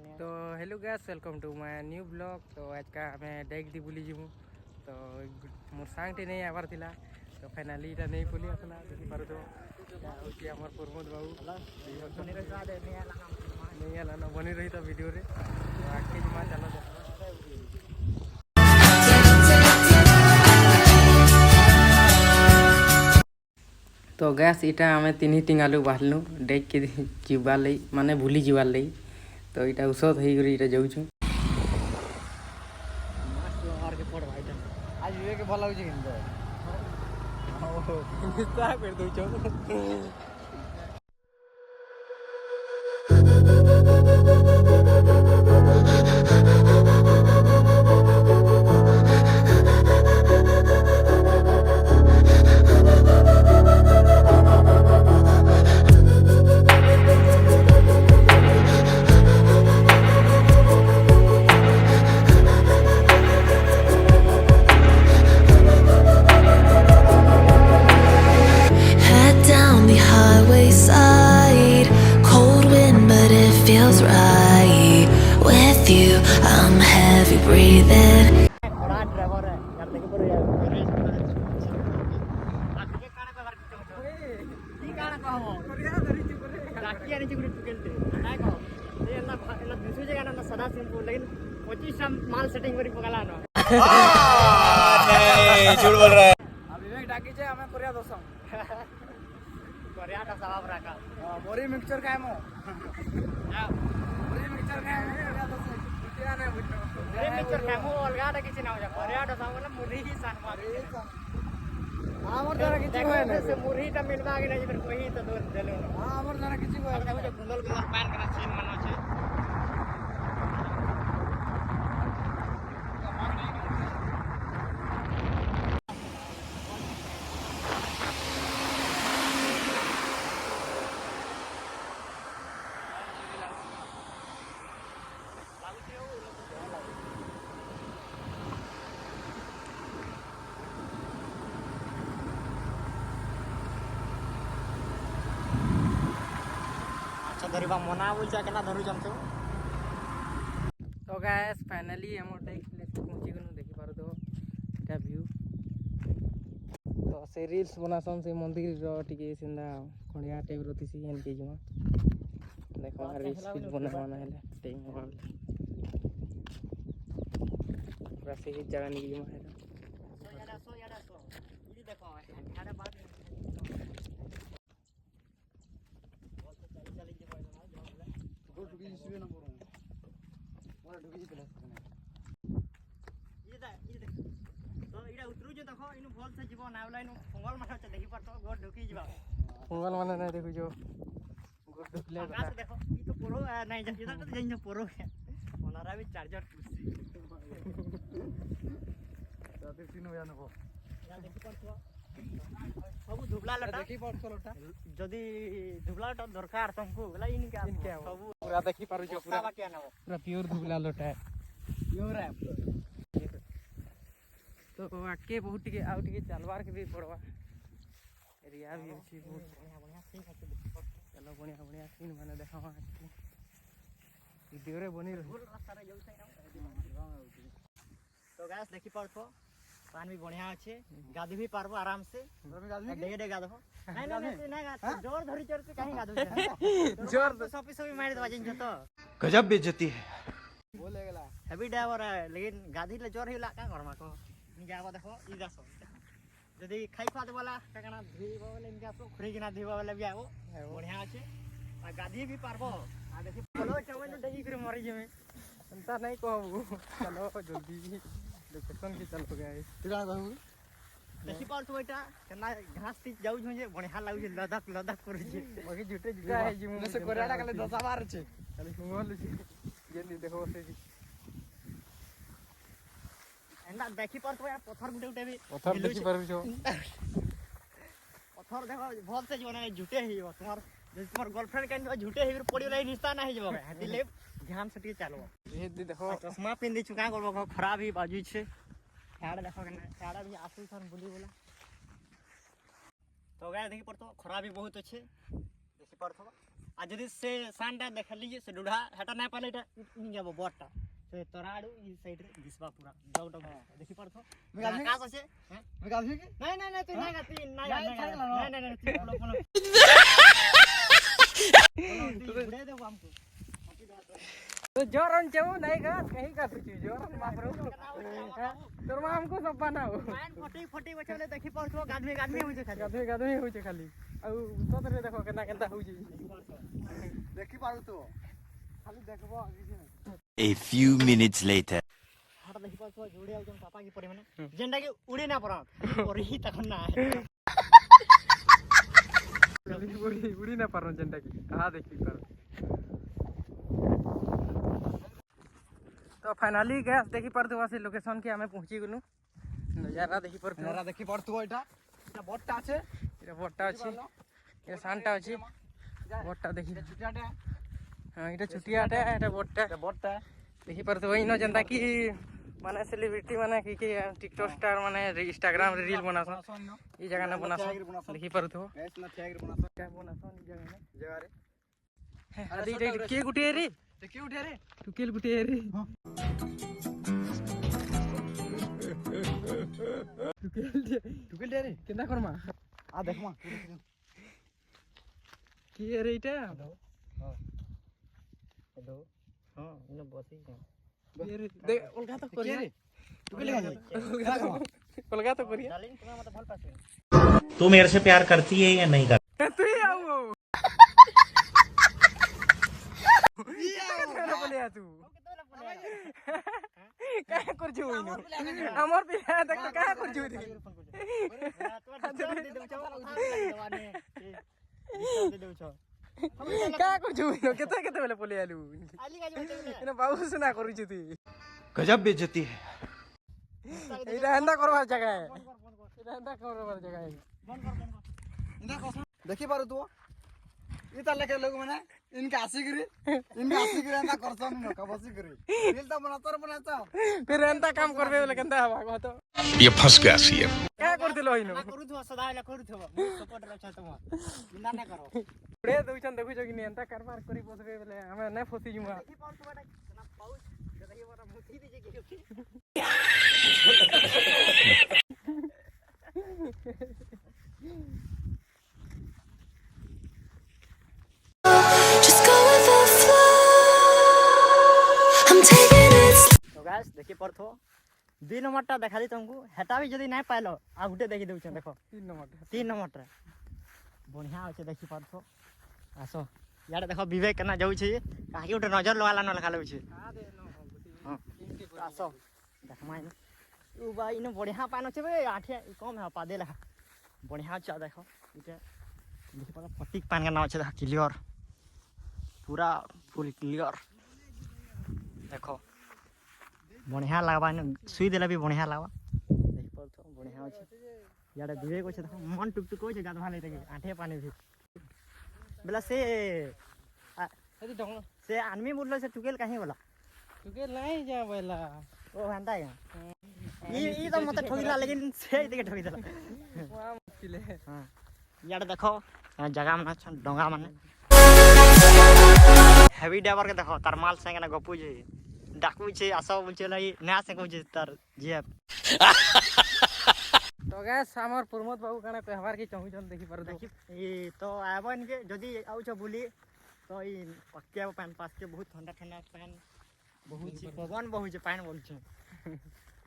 तो hello guys welcome to my new blog. तो आज का मैं डेक दी बुली जीमु तो मोर सांगटे नहीं आवार थिला तो फाइनली इटा नहीं पुली असला देखि पारो तो होची हमर प्रमोद बाबू नहीं आला ना बनी रही था वीडियो रे तो आके जमा चलो तो गैस इटा आमे तीन टिंगालु बाहलनु डेक के जीवार लई माने भूली जीवार लई तो इटा औषध हो गई इटा जाऊँ आज विवेक भल लाଗୁଛି କିନ୍ତୁ feels right with you. I'm heavy breathing. बड़ा ड्राइवर है यार देखे पर यार आगे काने बार की काने कहबो करिया धरी छु करे राखी आनी छु टुकेलते काय कहो ए एला दूसरी जगह ना सदा सिंपल लेकिन 25 माल सेटिंग करी पकाला न नहीं झूठ बोल रहा है अब विवेक डाकी छे हमें करिया दोसम करिया का सवाब राखा मोरी मिक्सचर काय मो मोरी मिक्सचर काय करिया दोसम कुटिया नहीं बुझो मोरी मिक्सचर काय मो अलगा टा किछि ना हो जा करिया टा सामने मुरही ही सान मारी हमर जरा किछि होय ना से मुरही टा मिलबा के नहीं फिर कोई तो दूर देलो हां हमर जरा किछि होय अब देखो गुंडल गुंडल पार करा सीन मनो छे धरवा मना बोल जा केना धरु जमतो तो गाइस फाइनली हम डेक प्लेस पहुंची गनु देखि पारो तो एटा व्यू तो से रील्स बनासन से मंदिर रो टिके सिंदा खणिया टाइप रतिसी एन के जमा देखो रील्स बनाना है टाइम मोबाइल पूरा से ही जगह नहीं जमा है सो याडा सो इदी देखो याडा बात ढुकी नंबर मोर ढुकी दिला ये तो इडा उतरू जो देखो इनु भल से जीव नावला इनु फंगल माने छ देखि परतो गोड ढुकी जीवा फंगल माने नहीं देखो जो गोड ढुकले आकाश देखो ई तो पोरो नहीं जन इधर तो जइन पोरो ओनारा भी चार्जर कुर्सी ताते तीन हो जानो या देखि परतो सब धुबला लटा देखि परतो लटा जदी धुबला लटा दरकार तुमको बोला इनके सब पूरा देखि पारो जो पूरा क्या ना पूरा प्योर धुबला लोटा है प्योर है तो आके बहुत टिके आउ टिके चलवार के भी पड़वा एरिया भी अछि बहुत बढ़िया सीन है चलो बढ़िया सीन माने देखावा वीडियो रे बनी रही रास्ता रे जाउछै तो गाइस देखि परतो पानी भी बढ़िया अच्छे गाधी भी पारबो आराम से डेगे डेगे गाधो नहीं जोर धरी चढ़ के कहीं गाधो जोर तो सपी सपी मार दवा जिन तो गजब बेइज्जती है बोले गेला हेवी ड्राइवर है लेकिन गाधी ले जोर हिला का करमा को नि जाबो देखो ई जासो जदी खाई खा दे वाला काना धीबो वाला इनका सो खरी किना धीबो वाला भी आओ बढ़िया अच्छे आ गाधी भी पारबो आ देखि चलो चवन डेगी कर मरी जेमे चिंता नहीं कहबू चलो जल्दी लोकेशन की चल गया है तुरा कहू देखि पर तो बेटा केना घास ती जाउ जे बढ़िया लागु जे लदक लदक करू जे बाकी झूठे झूठा है जी मुंह से कोराडा काले 10 बार छे खाली घुमल छी जल्दी देखो से जी एंदा देखि पर तो पत्थर गुटे गुटे भी पत्थर देखि परबी जो पत्थर देखो बहुत से जीवन में झूठे ही हो तुम्हार तुम्हार गर्लफ्रेंड के झूठे ही पड़ी वाला निस्ता नहीं जबो हाथी ले ध्यान से टिके चलो ये देखो चश्मा पिन दी चुका करबो खराब ही बाजू छे याड देखो केना याड भी आसु सन बुली बोला तो गाय देखि परतो खराब भी बहुत अच्छे देखि परतो आ जदी से सानटा देखली जे से डुढा हेटा नै पाले एटा इन जाबो बटटा से तराडू ई साइड रे दिसबा पूरा डाउट देखि पड़थो आकाश আছে मैं गाथि की नहीं नहीं नहीं तू नहीं गाथि नहीं नहीं तू बोलो बोलो बुड़े दे हमको तो जोरन चेऊ नहीं का कहीं का तुझी जोरन बापरो तोर मां हमको सब बनाओ माइन फटी बचले देखि पड़थो गादमी होई खाली गादमी होई खाली आ तो तरे देखो केना केना होई देखि पारु तो खाली देखबो A few minutes later. हाट देखि पड़थो जोड़े आउ पापा की परे माने जेंडा के उड़े ना परा और ही तखन ना उड़ी ना पारो जेंडा की हां देखि कर तो फाइनली गैस देखि पड़तो वासे लोकेशन के हमें पहुंची गेलु नजारा देखि पड़तो एटा बट्टा আছে এটা বটটা আছে এটা সানটা আছে বটটা দেখি ছুটিয়াটা হ্যাঁ এটা ছুটিয়াটা এটা বটটা দেখি পারতো ওই ন যেনতা কি মানে সেলিব্রিটি মানে কি কি টিকটক স্টার মানে ইনস্টাগ্রাম রে রিল বনাছ এই জায়গা না বনাছ দেখি পারতো गैस ना ठेगर बनास क्या বনাছ এই জায়গা রে रे আদি এটা কে গুটে রে के उठे रे টুকেল গুটে রে টুকেল দে রে কেনা করমা आ देखमा কি রে এটা हेलो हां इने बसी दे उलगा तो करिया रे टुकेल उलगा तो करिया डार्लिंग तुम्हें मत भल पासे तू मेरे से प्यार करती है या नहीं करती? तू ही आओ ये बोले तू काय कर छु इनो हमर पे तक तो काय कर छु काय कर छु इनो केते केते बेले बोले आलू इनो बाबू सुना करू छु तू गजब बेइज्जती है। इरा हंदा करवार जगह है इरा हंदा करवार जगह है देखि पारु तू ई ताले के लोग माने इनके आशिकरी एंदा करसन न का बसीकरी दिल त बनाता फिर हंदा काम करबे बोले केंदा हवा तो ये फंस गया सीएम। काय कर दिलो इनो करू थो सदाइला करू थो सपोर्ट रख तुम निंदा न करो पुरे दुचन देखु जो कि हंदा कारबार करी बसबे बोले हमें नै फसी जुमा देखि पारु तू बेटा ना पाउच देखि बड़ा मुठी दीजे के Just go with the flow. I'm taking it slow. तो गाइस देखि पड़थो 2 नंबरटा देखाली तुमको हेटा भी जदी नै पाइलो आ गुटे देखि देउ छ देखो 3 नंबरटा बढ़िया होचे देखि पड़थो आसो यार देखो विवेक केना जाउ छी काहे उठे नजर लगाला न लखालो छी हां आसो देखमाइ न उ भाई न बढ़िया पानो छ बे आठे कम है पा देला बढ़िया छ देखो इटे देखि पड़ा फटिक पान का नाम छ क्लियर पूरा फुल क्लियर देखो बढ़िया लागबा न सुई देला भी बढ़िया लागबा देखि पड़थो बढ़िया होचे याडा विवेक होचे देखो मन टुकटुक होचे गाधवा ले तके आठे पानी भी बेला से अति डंग से आदमी बोललो से टुकेल काहे बोला टुकेल नहीं जा बेला ओ हंदा है ई तो मत ठोकिला लेकिन से देके ठोकी देला वहां मुश्किल है हां यार देखो जगह में डंगा माने हेवी ड्राइवर के देखो तार माल संगे ना गपु जे डाकू छे आसो बोलचे लाई ना से कहू जे तार जेब तो गैस हमर प्रमोद बाबू काना त्योहार की चहुजन देखि पर देखि ई तो आबन के जदी आउ छ बोली तो ई पक्के पान पास के बहुत ठंडा ठंडा पान बहुत छी पवन बहुत छ पान बोल छ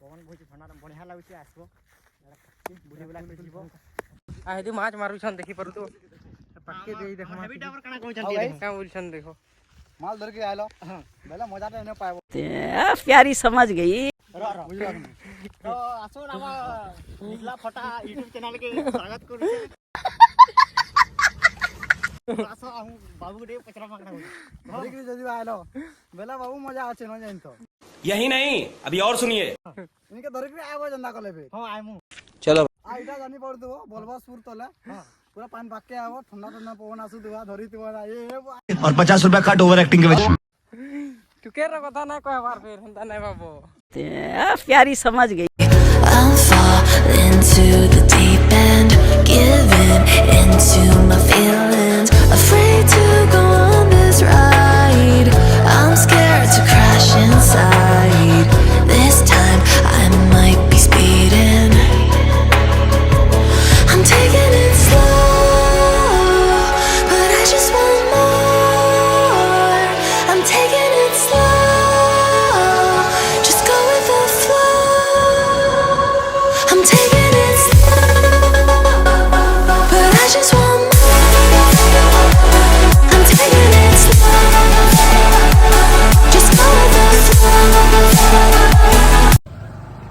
पवन बहुत ठंडा बढ़िया लागु छ आसबो बुढ़ी वाला के जीवो आ हेदी माछ मारू छन देखि पर तो पक्के देई देख माछ हेवी ड्राइवर काना कहू छ का बोल छन देखो माल धर के आलो बेला मजा त न पाएबो प्यारी समझ गई बुझला तो आसो नामा निकला फटा YouTube चैनल के स्वागत करू छे आसो हम बाबू के पचरा मांगना हो धर के जदी आलो बेला बाबू मजा आछे न जाइन तो यही नहीं अभी और सुनिए। इनके धर के आबो जंदा को लेबे हां आइमु चलो आ इटा जानी पड़ दो बोलबासपुर तले हां पूरा पान पाके आबो ठंडा ठंडा पवन आसु दुआ धरी तुआ ए और 50 रुपया काट ओवर एक्टिंग के वजह टुकेर रो कथा ना कोई बार फिर हंदा नहीं बाबू प्यारी समझ गई I'll fall into the deep end, giving into my feelings, afraid to go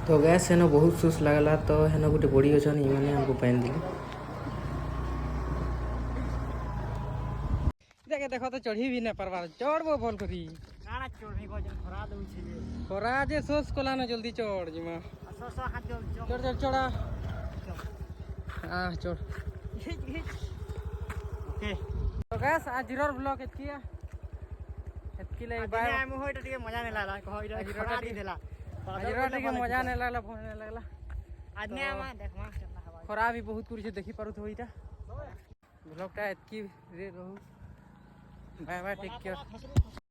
तो गैस हेन बहुत सुस लगला तो हेन गोटे बड़ी अछन इमाने हमको पहन दिले देखे देखो तो चढ़ी भी ना परवार चढ़बो बोल करी काना चोरनी को जन खरा दउ छी खरा जे सोस कोला ना जल्दी चढ़ जिमा सो सो हाथ जो चढ़ चढ़ चढ़ा हां चढ़ ओके तो गैस आज जीरोर ब्लॉग एतकिया एतकी ले बाय बाय मु होइटा टिके मजा नै लागला कहो इरा खरा दी देला जीरोर टिके मजा नै लागला फोन नै लागला आज ने आमा देखमा केतना हवा खरा भी बहुत कुछ देखि पारु तो इटा ब्लॉगटा एतकी रे रहू बाय बाय टेक केयर